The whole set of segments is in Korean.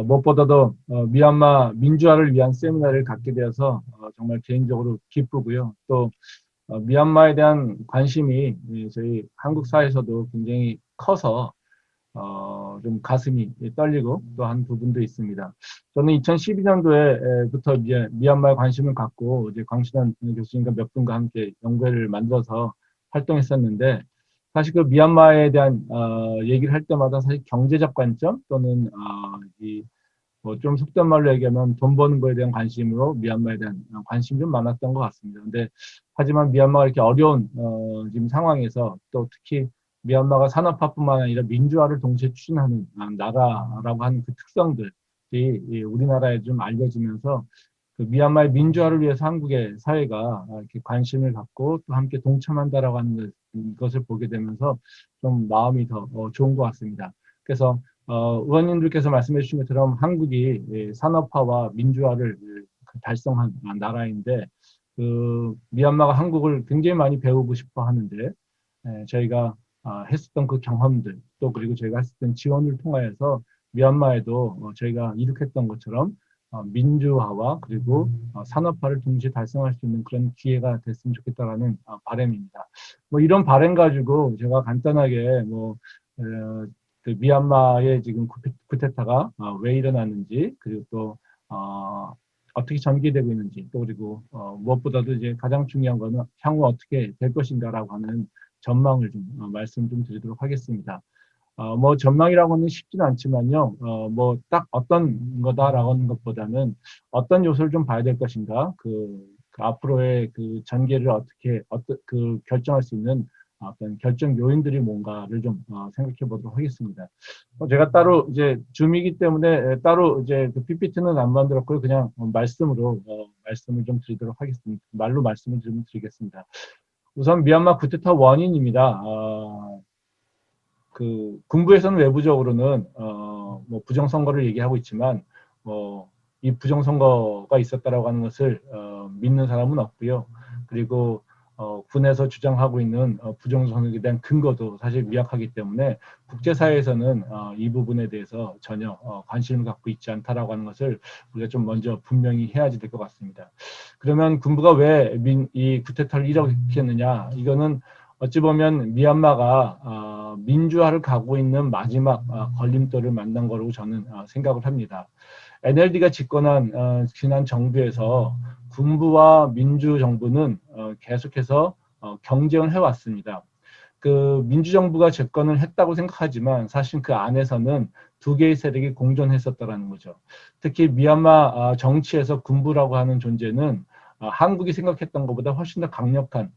무엇보다도 미얀마 민주화를 위한 세미나를 갖게 되어서 정말 개인적으로 기쁘고요. 또 미얀마에 대한 관심이 저희 한국 사회에서도 굉장히 커서 좀 가슴이 떨리고 또 한 부분도 있습니다. 저는 2012년도에부터 미얀마에 관심을 갖고 이제 광신환 교수님과 몇 분과 함께 연구회를 만들어서 활동했었는데 사실 그 미얀마에 대한 얘기를 할 때마다 사실 경제적 관점 또는 뭐좀 속된 말로 얘기하면 돈 버는 거에 대한 관심으로 미얀마에 대한 관심이 좀 많았던 것 같습니다. 근데 하지만 미얀마가 이렇게 어려운 지금 상황에서 또 특히 미얀마가 산업화뿐만 아니라 민주화를 동시에 추진하는 나라라고 하는 그 특성들이 우리나라에 좀 알려지면서 그 미얀마의 민주화를 위해서 한국의 사회가 이렇게 관심을 갖고 또 함께 동참한다라고 하는 것을 보게 되면서 좀 마음이 더 좋은 것 같습니다. 그래서 의원님들께서 말씀해 주신 것처럼 한국이 산업화와 민주화를 달성한 나라인데 그 미얀마가 한국을 굉장히 많이 배우고 싶어 하는데 저희가 했었던 그 경험들 또 그리고 저희가 했었던 지원을 통하여서 미얀마에도 저희가 이룩했던 것처럼 민주화와 그리고 산업화를 동시에 달성할 수 있는 그런 기회가 됐으면 좋겠다라는 바람입니다. 뭐 이런 바람 가지고 제가 간단하게 그 미얀마의 지금 쿠데타가 왜 일어났는지 그리고 또 어떻게 전개되고 있는지 또 그리고 무엇보다도 이제 가장 중요한 거는 향후 어떻게 될 것인가라고 하는 전망을 좀 말씀 좀 드리도록 하겠습니다. 뭐 전망이라고는 쉽지는 않지만요. 뭐 딱 어떤 거다라고 하는 것보다는 어떤 요소를 좀 봐야 될 것인가, 그 앞으로의 그 전개를 어떤 그 결정할 수 있는 어떤 결정 요인들이 뭔가를 좀 생각해 보도록 하겠습니다. 제가 따로 이제 줌이기 때문에 따로 이제 그 PPT는 안 만들었고요. 그냥 말씀으로 말씀을 좀 드리도록 하겠습니다. 말로 말씀을 좀 드리겠습니다. 우선 미얀마 쿠데타 원인입니다. 그 군부에서는 외부적으로는 뭐 부정선거를 얘기하고 있지만 이 부정선거가 있었다라고 하는 것을 믿는 사람은 없고요. 그리고 군에서 주장하고 있는 부정선거에 대한 근거도 사실 미약하기 때문에 국제사회에서는 이 부분에 대해서 전혀 관심을 갖고 있지 않다라고 하는 것을 우리가 좀 먼저 분명히 해야지 될 것 같습니다. 그러면 군부가 왜 이 쿠데타를 일으켰느냐? 이거는 어찌 보면 미얀마가 민주화를 가고 있는 마지막 걸림돌을 만난 거라고 저는 생각을 합니다. NLD가 집권한 지난 정부에서 군부와 민주정부는 계속해서 경쟁을 해왔습니다. 그 민주정부가 집권을 했다고 생각하지만 사실 그 안에서는 두 개의 세력이 공존했었다는 거죠. 특히 미얀마 정치에서 군부라고 하는 존재는 한국이 생각했던 것보다 훨씬 더 강력한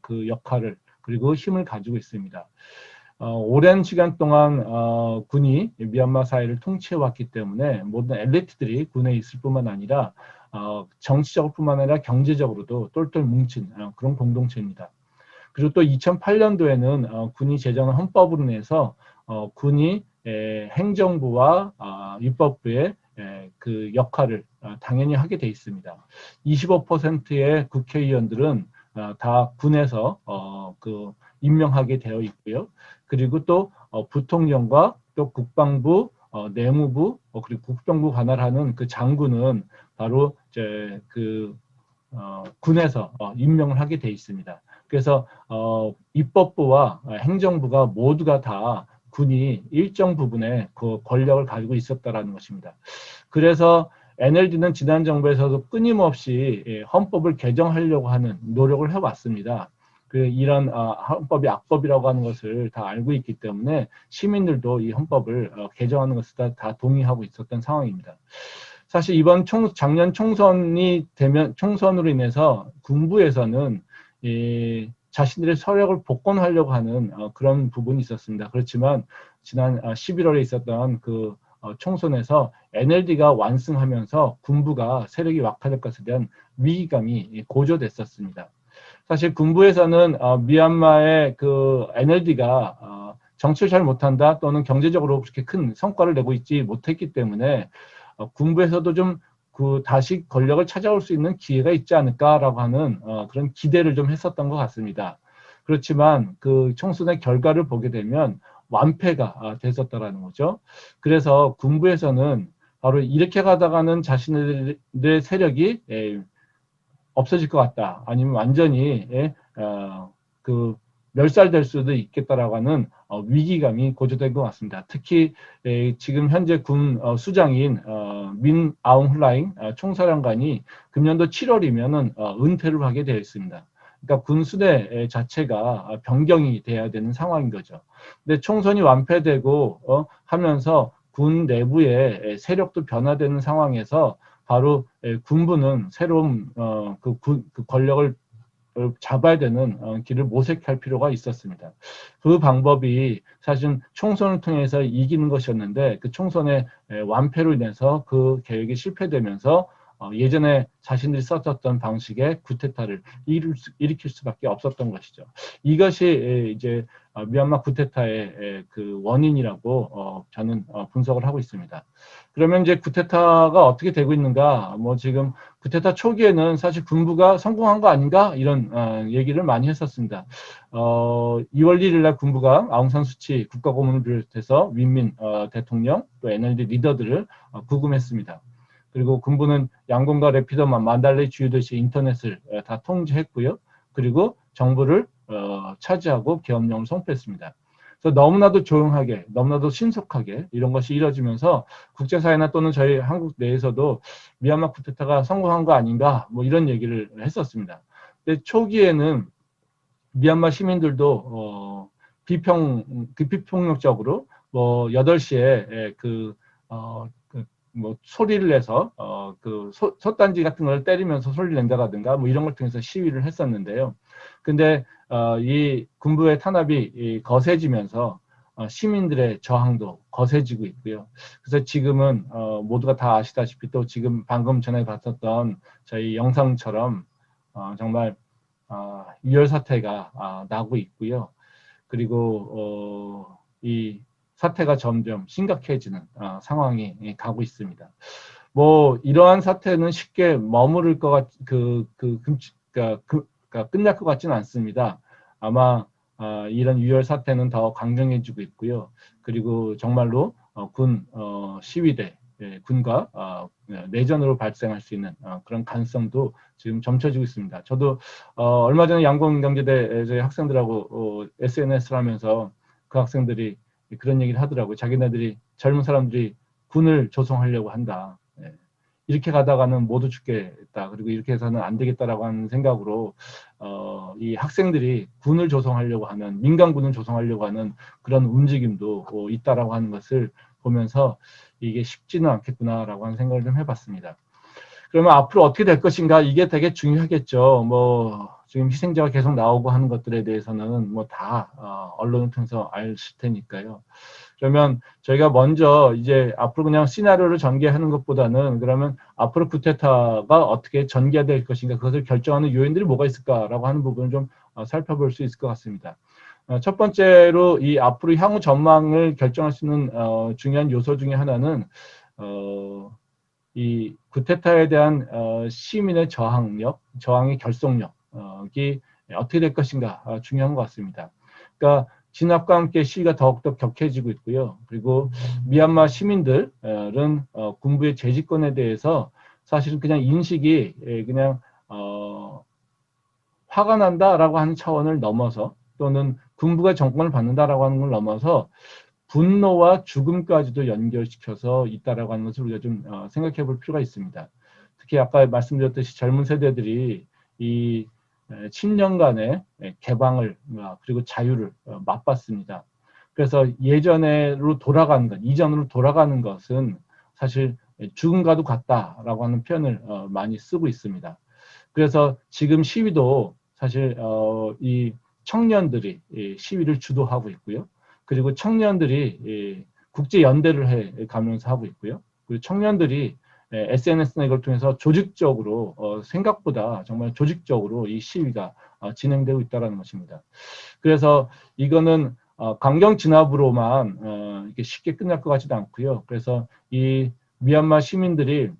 그 역할을 그리고 힘을 가지고 있습니다. 오랜 시간 동안 군이 미얀마 사회를 통치해왔기 때문에 모든 엘리트들이 군에 있을 뿐만 아니라 정치적으로 뿐만 아니라 경제적으로도 똘똘 뭉친 그런 공동체입니다. 그리고 또 2008년도에는 군이 제정한 헌법으로 인해서 군이 행정부와 입법부의 그 역할을 당연히 하게 돼 있습니다. 25%의 국회의원들은 다 군에서 그 임명하게 되어 있고요. 그리고 또 부통령과 또 국방부, 내무부, 그리고 국정부 관할하는 그 장군은 바로 이제 그 군에서 임명을 하게 돼 있습니다. 그래서 입법부와 행정부가 모두가 다 군이 일정 부분의 그 권력을 가지고 있었다라는 것입니다. 그래서 NLD는 지난 정부에서도 끊임없이 헌법을 개정하려고 하는 노력을 해왔습니다. 이런 헌법이 악법이라고 하는 것을 다 알고 있기 때문에 시민들도 이 헌법을 개정하는 것을 다 동의하고 있었던 상황입니다. 사실 이번 작년 총선이 되면 총선으로 인해서 군부에서는 자신들의 서력을 복권하려고 하는 그런 부분이 있었습니다. 그렇지만 지난 11월에 있었던 그 총선에서 NLD가 완승하면서 군부가 세력이 약화될 것에 대한 위기감이 고조됐었습니다. 사실 군부에서는 미얀마의 그 NLD가 정치를 잘 못한다 또는 경제적으로 그렇게 큰 성과를 내고 있지 못했기 때문에 군부에서도 좀 그 다시 권력을 찾아올 수 있는 기회가 있지 않을까라고 하는 그런 기대를 좀 했었던 것 같습니다. 그렇지만 그 총선의 결과를 보게 되면 완패가 됐었다라는 거죠. 그래서 군부에서는 바로 이렇게 가다가는 자신들의 세력이 없어질 것 같다. 아니면 완전히 그 멸살될 수도 있겠다라고 하는 위기감이 고조된 것 같습니다. 특히 지금 현재 군 수장인 민 아웅 훌라잉 총사령관이 금년도 7월이면은 은퇴를 하게 되어 있습니다. 그러니까 군 수대 자체가 변경이 돼야 되는 상황인 거죠. 근데 총선이 완패되고 하면서 군 내부의 세력도 변화되는 상황에서 바로 군부는 새로운 그 권력을 잡아야 되는 길을 모색할 필요가 있었습니다. 그 방법이 사실은 총선을 통해서 이기는 것이었는데 그 총선의 완패로 인해서 그 계획이 실패되면서 예전에 자신들이 썼었던 방식의 쿠데타를 일으킬 수밖에 없었던 것이죠. 이것이 이제 미얀마 쿠데타의 그 원인이라고 저는 분석을 하고 있습니다. 그러면 이제 쿠데타가 어떻게 되고 있는가? 뭐 지금 쿠데타 초기에는 사실 군부가 성공한 거 아닌가? 이런 얘기를 많이 했었습니다. 2월 1일 날 군부가 아웅산 수치 국가고문을 비롯해서 윈민 대통령 또 NLD 리더들을 구금했습니다. 그리고 군부는 양곤과 레피더만 만달레이 주요 도시 인터넷을 다 통제했고요. 그리고 정부를 차지하고 계엄령을 선포했습니다. 그래서 너무나도 조용하게, 너무나도 신속하게 이런 것이 이뤄지면서 국제사회나 또는 저희 한국 내에서도 미얀마 쿠데타가 성공한 거 아닌가 뭐 이런 얘기를 했었습니다. 근데 초기에는 미얀마 시민들도 비폭력적으로 뭐 8시에 뭐 소리를 내서 그 솥단지 같은 걸 때리면서 소리를 낸다라든가 뭐 이런 걸 통해서 시위를 했었는데요. 근데 이 군부의 탄압이 거세지면서 시민들의 저항도 거세지고 있고요. 그래서 지금은 모두가 다 아시다시피 또 지금 방금 전에 봤었던 저희 영상처럼 정말 유혈 사태가 나고 있고요. 그리고 이 사태가 점점 심각해지는 상황이 가고 있습니다. 뭐 이러한 사태는 쉽게 머무를 것 같, 끝날 것 같지는 않습니다. 아마 이런 유혈 사태는 더 강경해지고 있고요. 그리고 정말로 군 시위대 군과 내전으로 발생할 수 있는 그런 가능성도 지금 점쳐지고 있습니다. 저도 얼마 전에 양곤경제대 저희 학생들하고 SNS를 하면서 그 학생들이 그런 얘기를 하더라고요. 자기네들이 젊은 사람들이 군을 조성하려고 한다. 이렇게 가다가는 모두 죽겠다. 그리고 이렇게 해서는 안 되겠다라고 하는 생각으로 이 학생들이 군을 조성하려고 하는 민간군을 조성하려고 하는 그런 움직임도 있다라고 하는 것을 보면서 이게 쉽지는 않겠구나라고 하는 생각을 좀 해봤습니다. 그러면 앞으로 어떻게 될 것인가 이게 되게 중요하겠죠. 뭐 지금 희생자가 계속 나오고 하는 것들에 대해서는 뭐 다 언론을 통해서 아실 테니까요. 그러면 저희가 먼저 이제 앞으로 그냥 시나리오를 전개하는 것보다는 그러면 앞으로 쿠데타가 어떻게 전개될 것인가 그것을 결정하는 요인들이 뭐가 있을까라고 하는 부분을 좀 살펴볼 수 있을 것 같습니다. 첫 번째로 이 앞으로 향후 전망을 결정할 수 있는 중요한 요소 중에 하나는 이 쿠데타에 대한 시민의 저항력, 저항의 결속력이 어떻게 될 것인가 중요한 것 같습니다. 그러니까 진압과 함께 시위가 더욱더 격해지고 있고요. 그리고 미얀마 시민들은 군부의 재집권에 대해서 사실은 그냥 인식이 그냥 화가 난다라고 하는 차원을 넘어서 또는 군부가 정권을 받는다라고 하는 걸 넘어서 분노와 죽음까지도 연결시켜서 있다라고 하는 것을 우리가 좀 생각해 볼 필요가 있습니다. 특히 아까 말씀드렸듯이 젊은 세대들이 이 10년간의 개방을 그리고 자유를 맛봤습니다. 그래서 예전으로 돌아가는 것, 이전으로 돌아가는 것은 사실 죽음과도 같다라고 하는 표현을 많이 쓰고 있습니다. 그래서 지금 시위도 사실 이 청년들이 시위를 주도하고 있고요. 그리고 청년들이 국제 연대를 해 가면서 하고 있고요. 그리고 청년들이 SNS나 이걸 통해서 조직적으로 생각보다 정말 조직적으로 이 시위가 진행되고 있다는 것입니다. 그래서 이거는 강경 진압으로만 이렇게 쉽게 끝날 것 같지도 않고요. 그래서 이 미얀마 시민들이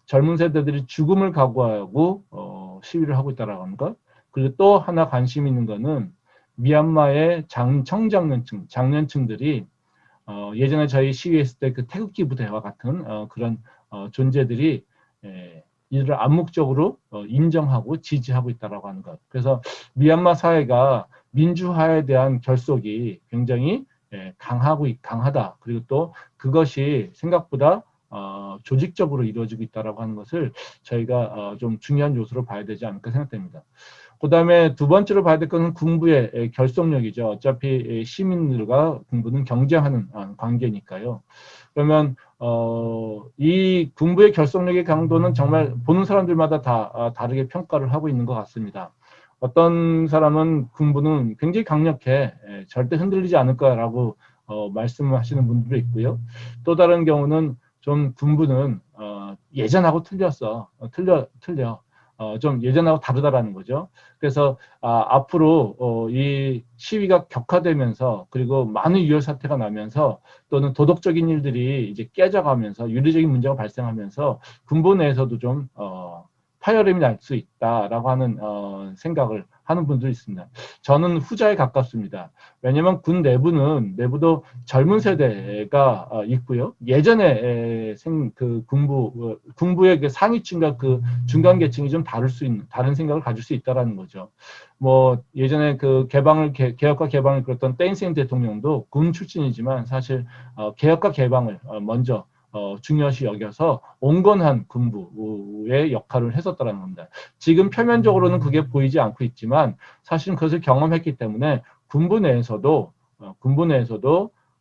젊은 세대들이 죽음을 각오하고 시위를 하고 있다는 것. 그리고 또 하나 관심 있는 거는 미얀마의 청장년층, 장년층들이 예전에 저희 시위했을 때 그 태극기 부대와 같은 그런 존재들이 이들을 암묵적으로 인정하고 지지하고 있다라고 하는 것. 그래서 미얀마 사회가 민주화에 대한 결속이 굉장히 강하다. 그리고 또 그것이 생각보다 조직적으로 이루어지고 있다라고 하는 것을 저희가 좀 중요한 요소로 봐야 되지 않을까 생각됩니다. 그 다음에 두 번째로 봐야 될 것은 군부의 결속력이죠. 어차피 시민들과 군부는 경쟁하는 관계니까요. 그러면 이 군부의 결속력의 강도는 정말 보는 사람들마다 다 다르게 평가를 하고 있는 것 같습니다. 어떤 사람은 군부는 굉장히 강력해 절대 흔들리지 않을 거라고 말씀하시는 분들도 있고요. 또 다른 경우는 좀 군부는 예전하고 틀렸어. 틀려. 좀 예전하고 다르다라는 거죠. 그래서 앞으로 이 시위가 격화되면서 그리고 많은 유혈 사태가 나면서 또는 도덕적인 일들이 이제 깨져가면서 윤리적인 문제가 발생하면서 군부 내에서도 좀 파열음이 날 수 있다라고 하는 생각을 하는 분들이 있습니다. 저는 후자에 가깝습니다. 왜냐하면 군 내부도 젊은 세대가 있고요. 예전에 그 군부의 그 상위층과 그 중간 계층이 좀 다른 생각을 가질 수 있다라는 거죠. 뭐 예전에 그 개혁과 개방을 이끌었던 땡센 대통령도 군 출신이지만 사실 개혁과 개방을 먼저 중요시 여겨서 온건한 군부의 역할을 했었다는 겁니다. 지금 표면적으로는 그게 보이지 않고 있지만 사실은 그것을 경험했기 때문에 군부 내에서도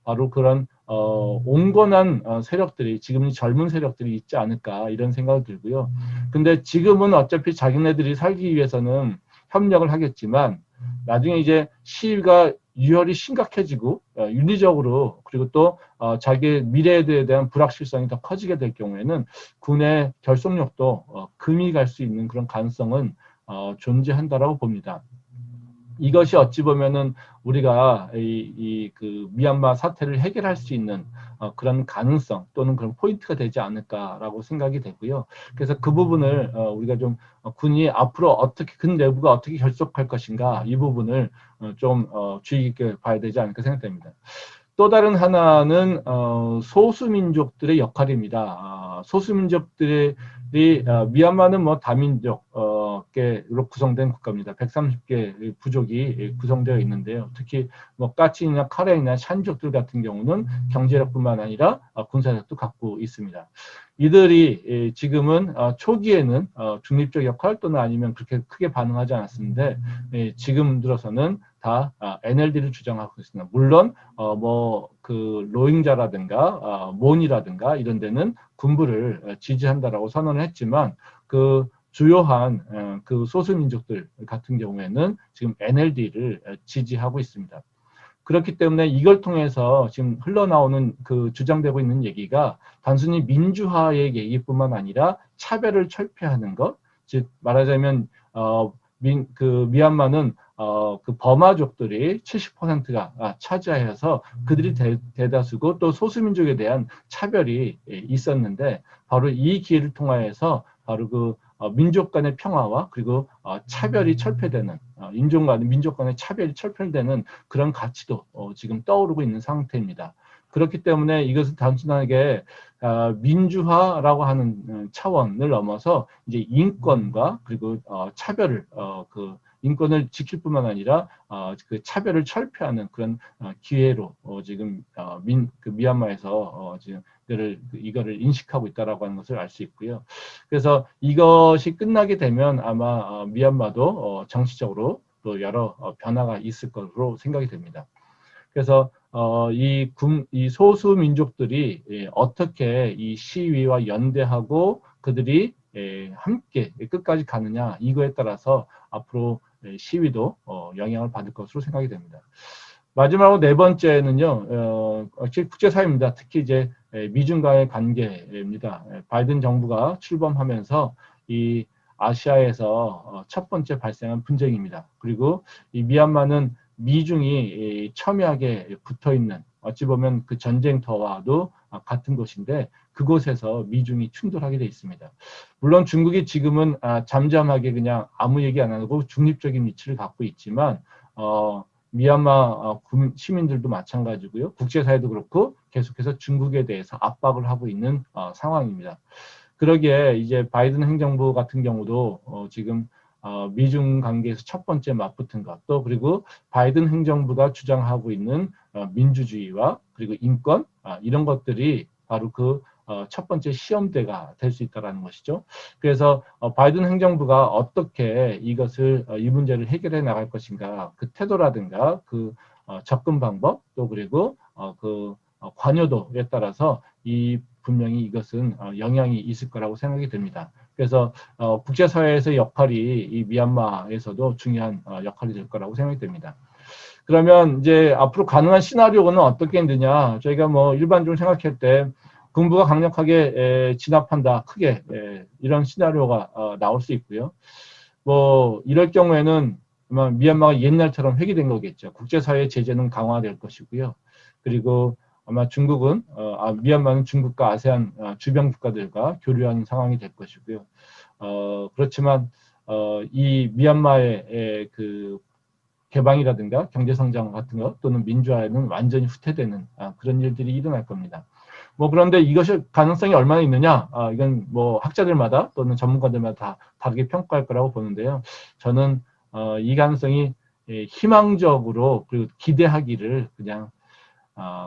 바로 그런 온건한 세력들이 지금 젊은 세력들이 있지 않을까 이런 생각이 들고요. 근데 지금은 어차피 자기네들이 살기 위해서는 협력을 하겠지만 나중에 이제 시위가 유혈이 심각해지고 윤리적으로 그리고 또 자기의 미래에 대한 불확실성이 더 커지게 될 경우에는 군의 결속력도 금이 갈 수 있는 그런 가능성은 존재한다라고 봅니다. 이것이 어찌 보면은 우리가 그 미얀마 사태를 해결할 수 있는 그런 가능성 또는 그런 포인트가 되지 않을까라고 생각이 되고요. 그래서 그 부분을 우리가 좀 군이 앞으로 어떻게 군 내부가 어떻게 결속할 것인가 이 부분을 좀 주의 깊게 봐야 되지 않을까 생각됩니다. 또 다른 하나는 소수민족들의 역할입니다. 소수민족들이 미얀마는 뭐 다민족로 구성된 국가입니다. 130개 부족이 구성되어 있는데요. 특히 뭐 까치나 카레이나 샨족들 같은 경우는 경제력뿐만 아니라 군사력도 갖고 있습니다. 이들이 지금은 초기에는 중립적 역할 또는 아니면 그렇게 크게 반응하지 않았는데 지금 들어서는 다 NLD를 주장하고 있습니다. 물론 뭐 그 로힝자라든가 몬이라든가 이런 데는 군부를 지지한다라고 선언을 했지만 그 주요한 그 소수민족들 같은 경우에는 지금 NLD를 지지하고 있습니다. 그렇기 때문에 이걸 통해서 지금 흘러나오는 그 주장되고 있는 얘기가 단순히 민주화의 얘기뿐만 아니라 차별을 철폐하는 것, 즉 말하자면 그 미얀마는 그 버마족들이 70%가 차지하여서 그들이 대다수고 또 소수민족에 대한 차별이 있었는데 바로 이 기회를 통하여서 바로 그 민족 간의 평화와 그리고 차별이 철폐되는 인종 간의 민족 간의 차별이 철폐되는 그런 가치도 지금 떠오르고 있는 상태입니다. 그렇기 때문에 이것은 단순하게 민주화라고 하는 차원을 넘어서 이제 인권과 그리고 차별을 그 인권을 지킬 뿐만 아니라 그 차별을 철폐하는 그런 기회로 지금 그 미얀마에서 지금 이거를 인식하고 있다라고 하는 것을 알 수 있고요. 그래서 이것이 끝나게 되면 아마 미얀마도 정치적으로 또 여러 변화가 있을 것으로 생각이 됩니다. 그래서 이 소수 민족들이 어떻게 이 시위와 연대하고 그들이 함께 끝까지 가느냐 이거에 따라서 앞으로 시위도 영향을 받을 것으로 생각이 됩니다. 마지막으로 네 번째는요, 국제사회입니다. 특히 이제 미중과의 관계입니다. 바이든 정부가 출범하면서 이 아시아에서 첫 번째 발생한 분쟁입니다. 그리고 이 미얀마는 미중이 첨예하게 붙어 있는 어찌 보면 그 전쟁터와도 같은 곳인데 그곳에서 미중이 충돌하게 돼 있습니다. 물론 중국이 지금은 잠잠하게 그냥 아무 얘기 안 하고 중립적인 위치를 갖고 있지만 미얀마 시민들도 마찬가지고요. 국제사회도 그렇고 계속해서 중국에 대해서 압박을 하고 있는 상황입니다. 그러기에 이제 바이든 행정부 같은 경우도 지금 미중 관계에서 첫 번째 맞붙은 것, 또 그리고 바이든 행정부가 주장하고 있는 민주주의와 그리고 인권 이런 것들이 바로 그 첫 번째 시험대가 될 수 있다는 것이죠. 그래서 바이든 행정부가 어떻게 이것을 이 문제를 해결해 나갈 것인가, 그 태도라든가 그 접근 방법, 또 그리고 그 관여도에 따라서 분명히 이것은 영향이 있을 거라고 생각이 됩니다. 그래서 국제사회에서의 역할이 이 미얀마에서도 중요한 역할이 될 거라고 생각이 됩니다. 그러면 이제 앞으로 가능한 시나리오는 어떻게 있느냐? 저희가 뭐 일반적으로 생각할 때 군부가 강력하게 진압한다, 크게 이런 시나리오가 나올 수 있고요. 뭐 이럴 경우에는 아마 미얀마가 옛날처럼 회귀된 거겠죠. 국제사회 제재는 강화될 것이고요. 그리고 아마 중국은 미얀마는 중국과 아세안 주변 국가들과 교류하는 상황이 될 것이고요. 그렇지만 이 미얀마의 그 개방이라든가 경제 성장 같은 것 또는 민주화에는 완전히 후퇴되는 그런 일들이 일어날 겁니다. 뭐 그런데 이것이 가능성이 얼마나 있느냐? 이건 뭐 학자들마다 또는 전문가들마다 다 다르게 평가할 거라고 보는데요. 저는 이 가능성이 희망적으로 그리고 기대하기를 그냥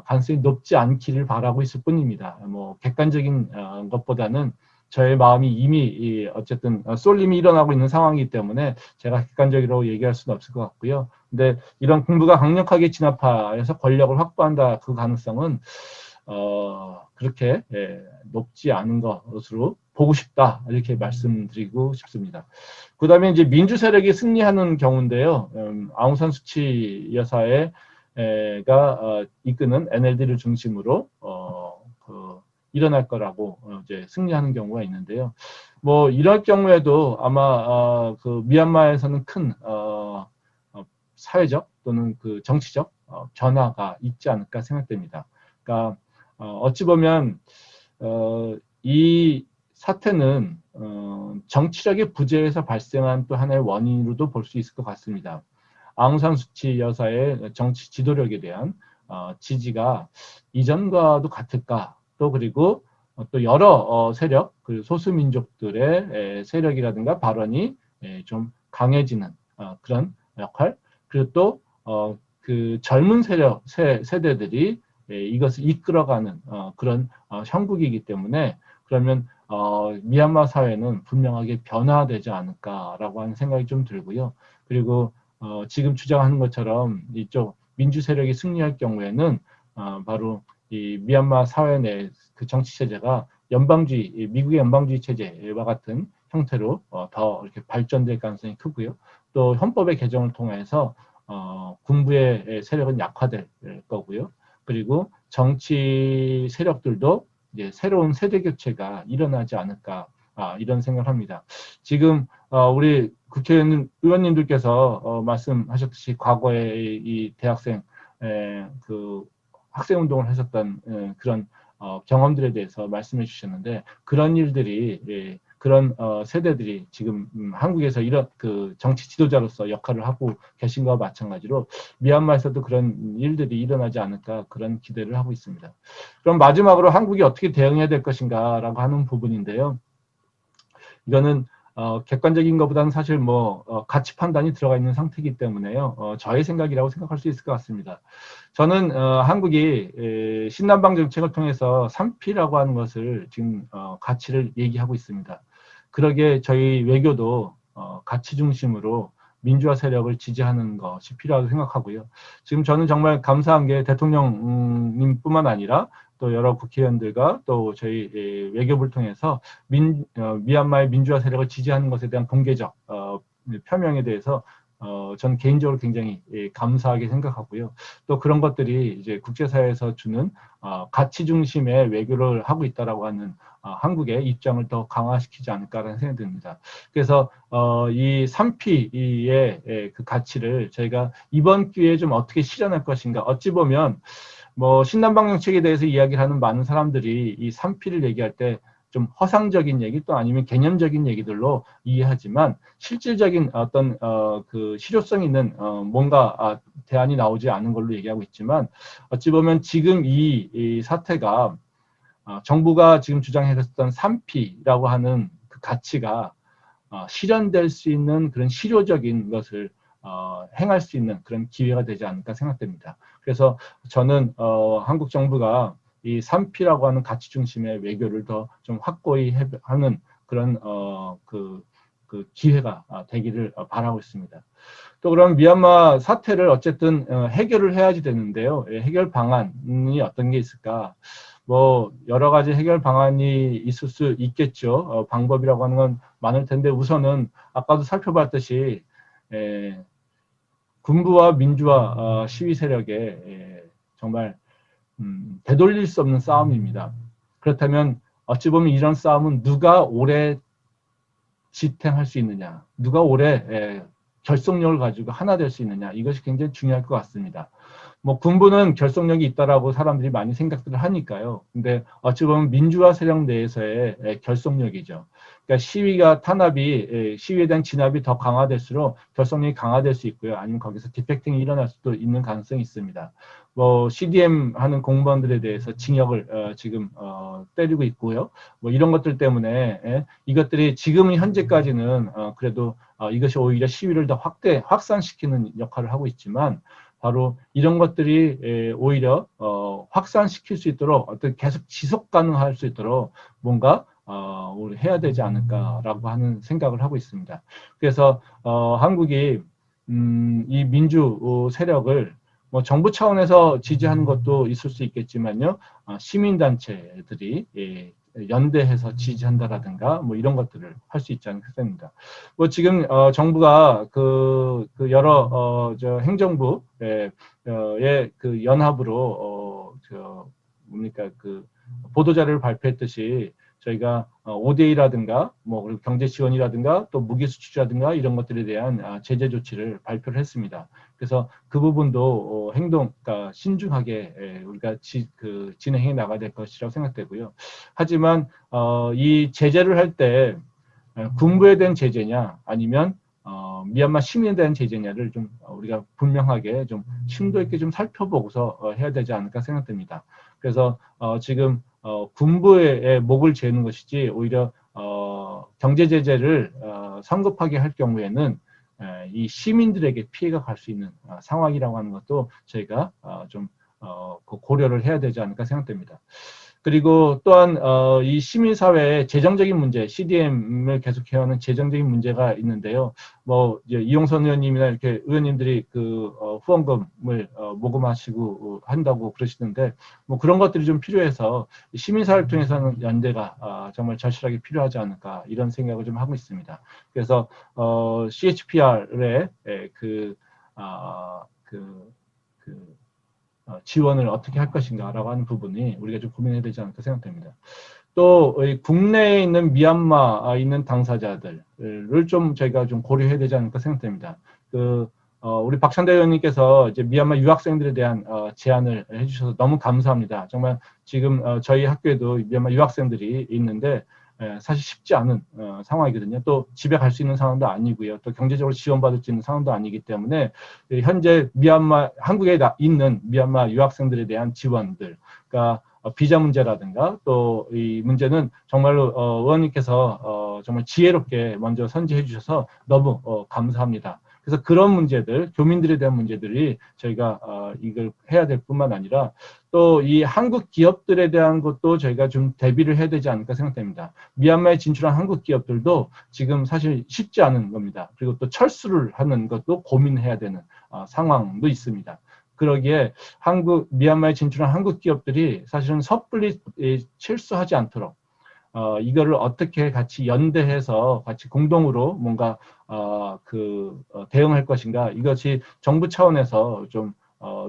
가능성이 높지 않기를 바라고 있을 뿐입니다. 뭐 객관적인 것보다는 저의 마음이 이미 어쨌든 쏠림이 일어나고 있는 상황이기 때문에 제가 객관적으로 얘기할 수는 없을 것 같고요. 근데 이런 군부가 강력하게 진압하여서 권력을 확보한다 그 가능성은 그렇게 높지 않은 것으로 보고 싶다 이렇게 말씀드리고 싶습니다. 그 다음에 이제 민주 세력이 승리하는 경우인데요. 아웅산 수치 여사의 가 이끄는 NLD를 중심으로 일어날 거라고 이제 승리하는 경우가 있는데요. 뭐 이럴 경우에도 아마 그 미얀마에서는 큰 사회적 또는 그 정치적 변화가 있지 않을까 생각됩니다. 그러니까 어찌 보면 이 사태는 정치력의 부재에서 발생한 또 하나의 원인으로도 볼 수 있을 것 같습니다. 아웅산 수치 여사의 정치 지도력에 대한 지지가 이전과도 같을까? 또 그리고 또 여러 세력, 그 소수민족들의 세력이라든가 발언이 좀 강해지는 그런 역할, 그리고 또 그 젊은 세대들이 이것을 이끌어가는 그런 형국이기 때문에 그러면 미얀마 사회는 분명하게 변화되지 않을까라고 하는 생각이 좀 들고요. 그리고 지금 주장하는 것처럼 이쪽 민주 세력이 승리할 경우에는 바로 이 미얀마 사회 내 그 정치 체제가 연방주의, 미국의 연방주의 체제와 같은 형태로 더 이렇게 발전될 가능성이 크고요. 또 헌법의 개정을 통해서 군부의 세력은 약화될 거고요. 그리고 정치 세력들도 이제 새로운 세대 교체가 일어나지 않을까 이런 생각을 합니다. 지금 우리 국회의원 의원님들께서 말씀하셨듯이 과거에 이 대학생 그 학생 운동을 하셨던 그런 경험들에 대해서 말씀해 주셨는데 그런 일들이 그런 세대들이 지금 한국에서 이런 그 정치 지도자로서 역할을 하고 계신 것과 마찬가지로 미얀마에서도 그런 일들이 일어나지 않을까 그런 기대를 하고 있습니다. 그럼 마지막으로 한국이 어떻게 대응해야 될 것인가라고 하는 부분인데요. 이거는 객관적인 것보다는 사실 뭐 가치 판단이 들어가 있는 상태이기 때문에요. 저의 생각이라고 생각할 수 있을 것 같습니다. 저는 한국이 신남방 정책을 통해서 3P라고 하는 것을 지금 가치를 얘기하고 있습니다. 그러게 저희 외교도 가치 중심으로 민주화 세력을 지지하는 것이 필요하다고 생각하고요. 지금 저는 정말 감사한 게 대통령님뿐만 아니라 또 여러 국회의원들과 또 저희 외교부를 통해서 미얀마의 민주화 세력을 지지하는 것에 대한 공개적 표명에 대해서 전 개인적으로 굉장히 감사하게 생각하고요. 또 그런 것들이 이제 국제사회에서 주는 가치 중심의 외교를 하고 있다라고 하는 한국의 입장을 더 강화시키지 않을까라는 생각이 듭니다. 그래서 이 3P의 그 가치를 저희가 이번 기회에 좀 어떻게 실현할 것인가. 어찌 보면 뭐 신남방 정책에 대해서 이야기를 하는 많은 사람들이 이 3P를 얘기할 때 좀 허상적인 얘기 또 아니면 개념적인 얘기들로 이해하지만 실질적인 어떤 그 실효성 있는 뭔가 대안이 나오지 않은 걸로 얘기하고 있지만 어찌 보면 지금 이 사태가 정부가 지금 주장했었던 3P라고 하는 그 가치가 실현될 수 있는 그런 실효적인 것을 행할 수 있는 그런 기회가 되지 않을까 생각됩니다. 그래서 저는 한국 정부가 이 3P라고 하는 가치 중심의 외교를 더 좀 확고히 하는 그런 그 기회가 되기를 바라고 있습니다. 또 그럼 미얀마 사태를 어쨌든 해결을 해야지 되는데요. 해결 방안이 어떤 게 있을까? 뭐 여러 가지 해결 방안이 있을 수 있겠죠. 방법이라고 하는 건 많을 텐데 우선은 아까도 살펴봤듯이 군부와 민주화 시위 세력의 정말 되돌릴 수 없는 싸움입니다. 그렇다면 어찌 보면 이런 싸움은 누가 오래 지탱할 수 있느냐, 누가 오래 결속력을 가지고 하나 될 수 있느냐, 이것이 굉장히 중요할 것 같습니다. 뭐 군부는 결속력이 있다라고 사람들이 많이 생각들을 하니까요. 근데 어찌 보면 민주화 세력 내에서의 결속력이죠. 그러니까 시위가 탄압이 시위에 대한 진압이 더 강화될수록 결속력이 강화될 수 있고요. 아니면 거기서 디펙팅이 일어날 수도 있는 가능성이 있습니다. 뭐 CDM 하는 공무원들에 대해서 징역을 지금 때리고 있고요. 뭐 이런 것들 때문에 이것들이 지금 현재까지는 그래도 이것이 오히려 시위를 더 확산시키는 역할을 하고 있지만 바로 이런 것들이 오히려 확산시킬 수 있도록 어떤 계속 지속 가능할 수 있도록 뭔가 우리 해야 되지 않을까라고 하는 생각을 하고 있습니다. 그래서 한국이 이 민주 세력을 뭐 정부 차원에서 지지하는 것도 있을 수 있겠지만요, 시민단체들이 연대해서 지지한다라든가 뭐 이런 것들을 할 수 있지 않을까 생각합니다. 뭐 지금 정부가 그 여러 저 행정부의 그 연합으로 저 뭡니까 그 보도자료를 발표했듯이 저희가 ODA라든가 뭐 그리고 경제 지원이라든가 또 무기 수출이라든가 이런 것들에 대한 제재 조치를 발표를 했습니다. 그래서 그 부분도 그러니까 신중하게 우리가 진행해 나가야 될 것이라고 생각되고요. 하지만 이 제재를 할 때 군부에 대한 제재냐 아니면 미얀마 시민에 대한 제재냐를 좀 우리가 분명하게 좀 심도 있게 좀 살펴보고서 해야 되지 않을까 생각됩니다. 그래서 지금 군부의 목을 재는 것이지 오히려 경제 제재를 성급하게 할 경우에는 이 시민들에게 피해가 갈 수 있는 상황이라고 하는 것도 저희가 좀 고려를 해야 되지 않을까 생각됩니다. 그리고 또한 이 시민사회의 재정적인 문제, CDM을 계속해오는 재정적인 문제가 있는데요. 뭐 이제 이용선 의원님이나 이렇게 의원님들이 그 후원금을 모금하시고 한다고 그러시는데 뭐 그런 것들이 좀 필요해서 시민사회를 통해서는 연대가 정말 절실하게 필요하지 않을까 이런 생각을 좀 하고 있습니다. 그래서 CHPR의 지원을 어떻게 할 것인가라고 하는 부분이 우리가 좀 고민해야 되지 않을까 생각됩니다. 또 국내에 있는 미얀마 있는 당사자들을 좀 저희가 좀 고려해야 되지 않을까 생각됩니다. 우리 박찬대 의원님께서 이제 미얀마 유학생들에 대한 제안을 해주셔서 너무 감사합니다. 정말 지금 저희 학교에도 미얀마 유학생들이 있는데 사실 쉽지 않은 상황이거든요. 또 집에 갈 수 있는 상황도 아니고요. 또 경제적으로 지원받을 수 있는 상황도 아니기 때문에 현재 한국에 있는 미얀마 유학생들에 대한 지원들, 그러니까 비자 문제라든가 또 이 문제는 정말로 의원님께서 정말 지혜롭게 먼저 선제해 주셔서 너무 감사합니다. 그래서 그런 문제들, 교민들에 대한 문제들이 저희가 이걸 해야 될 뿐만 아니라 또 이 한국 기업들에 대한 것도 저희가 좀 대비를 해야 되지 않을까 생각됩니다. 미얀마에 진출한 한국 기업들도 지금 사실 쉽지 않은 겁니다. 그리고 또 철수를 하는 것도 고민해야 되는 상황도 있습니다. 그러기에 미얀마에 진출한 한국 기업들이 사실은 섣불리 실수하지 않도록 이거를 어떻게 같이 연대해서 같이 공동으로 뭔가 대응할 것인가 이것이 정부 차원에서 좀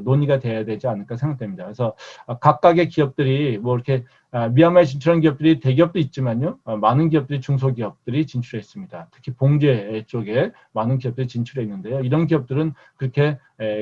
논의가 돼야 되지 않을까 생각됩니다. 그래서 각각의 기업들이 뭐 이렇게 미얀마에 진출한 기업들이 대기업도 있지만요, 많은 기업들이 중소기업들이 진출해 있습니다. 특히 봉제 쪽에 많은 기업들이 진출해 있는데요. 이런 기업들은 그렇게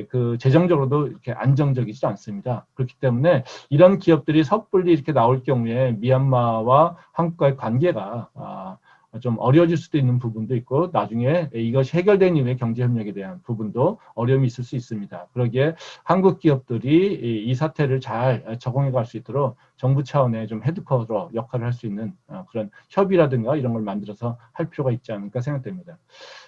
그 재정적으로도 이렇게 안정적이지 않습니다. 그렇기 때문에 이런 기업들이 섣불리 이렇게 나올 경우에 미얀마와 한국과의 관계가 좀 어려워질 수도 있는 부분도 있고 나중에 이것이 해결된 이후에 경제협력에 대한 부분도 어려움이 있을 수 있습니다. 그러기에 한국 기업들이 이 사태를 잘 적응해 갈 수 있도록 정부 차원의 좀 헤드쿼터 역할을 할 수 있는 그런 협의라든가 이런 걸 만들어서 할 필요가 있지 않을까 생각됩니다.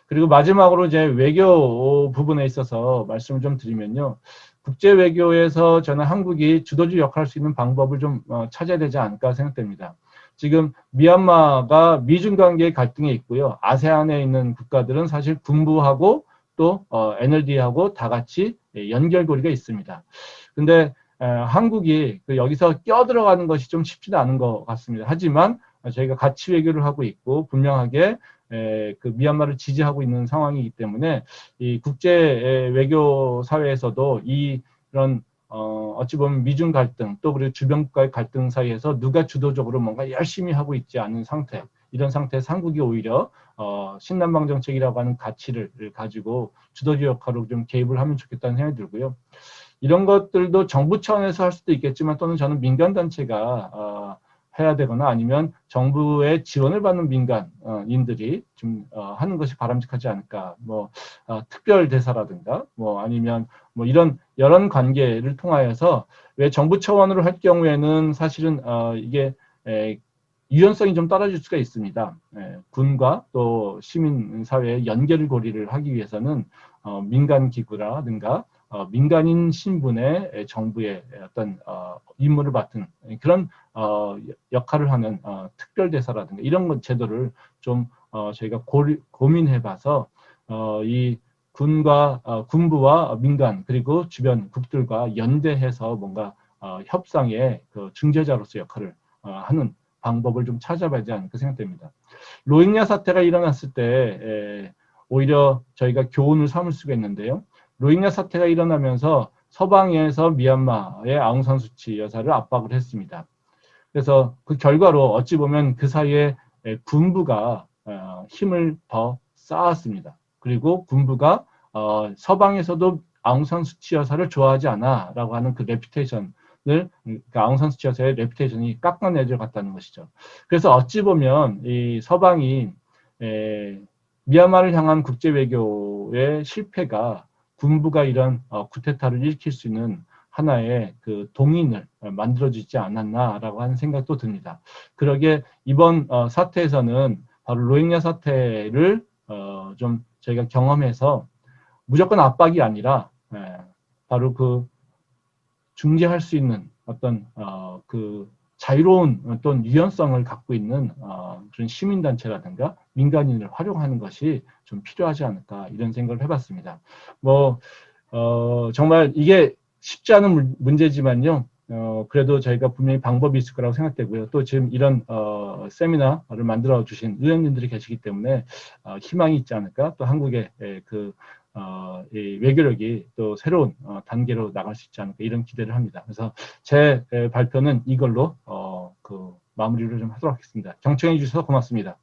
그리고 마지막으로 이제 외교 부분에 있어서 말씀을 좀 드리면요. 국제 외교에서 저는 한국이 주도주 역할을 할 수 있는 방법을 좀 찾아야 되지 않을까 생각됩니다. 지금 미얀마가 미중 관계 갈등이 있고요. 아세안에 있는 국가들은 사실 군부하고 또 NLD하고 다 같이 연결고리가 있습니다. 근데 한국이 여기서 껴들어가는 것이 좀 쉽지는 않은 것 같습니다. 하지만 저희가 가치 외교를 하고 있고 분명하게 그 미얀마를 지지하고 있는 상황이기 때문에 이 국제 외교 사회에서도 이런 어찌 보면 미중 갈등 또 그리고 주변 국가의 갈등 사이에서 누가 주도적으로 뭔가 열심히 하고 있지 않은 상태, 이런 상태에서 한국이 오히려 신남방 정책이라고 하는 가치를 가지고 주도적 역할로 좀 개입을 하면 좋겠다는 생각이 들고요. 이런 것들도 정부 차원에서 할 수도 있겠지만 또는 저는 민간단체가 해야 되거나 아니면 정부의 지원을 받는 민간인들이 좀 하는 것이 바람직하지 않을까. 뭐 특별 대사라든가 뭐 아니면 뭐 이런 여러 관계를 통하여서 왜 정부 차원으로 할 경우에는 사실은 이게 유연성이 좀 떨어질 수가 있습니다. 군과 또 시민 사회의 연결고리를 하기 위해서는 민간 기구라든가 민간인 신분의 정부의 어떤 임무를 맡은 그런 역할을 하는 특별대사라든가 이런 제도를 좀 저희가 고민해봐서 이 군과 군부와 민간 그리고 주변 국들과 연대해서 뭔가 협상의 그 중재자로서 역할을 하는 방법을 좀 찾아봐야 하지 않을까 생각됩니다. 로힝야 사태가 일어났을 때 오히려 저희가 교훈을 삼을 수가 있는데요. 로힝야 사태가 일어나면서 서방에서 미얀마의 아웅산수치 여사를 압박을 했습니다. 그래서 그 결과로 어찌 보면 그 사이에 군부가 힘을 더 쌓았습니다. 그리고 군부가 서방에서도 아웅산수치 여사를 좋아하지 않아라고 하는 그 레퓨테이션을 그러니까 아웅산수치 여사의 레퓨테이션이 깎아내려 갔다는 것이죠. 그래서 어찌 보면 이 서방이 미얀마를 향한 국제 외교의 실패가 군부가 이런 쿠데타를 일으킬 수 있는 하나의 그 동인을 만들어주지 않았나라고 하는 생각도 듭니다. 그러기에 이번 사태에서는 바로 로힝야 사태를 좀 저희가 경험해서 무조건 압박이 아니라 바로 그 중재할 수 있는 어떤 그 자유로운 또는 유연성을 갖고 있는 그런 시민단체라든가 민간인을 활용하는 것이 좀 필요하지 않을까 이런 생각을 해봤습니다. 뭐 정말 이게 쉽지 않은 문제지만요. 그래도 저희가 분명히 방법이 있을 거라고 생각되고요. 또 지금 이런 세미나를 만들어 주신 의원님들이 계시기 때문에 희망이 있지 않을까. 또 한국의 그 이 외교력이 또 새로운 단계로 나갈 수 있지 않을까 이런 기대를 합니다. 그래서 제 발표는 이걸로 그 마무리를 좀 하도록 하겠습니다. 경청해 주셔서 고맙습니다.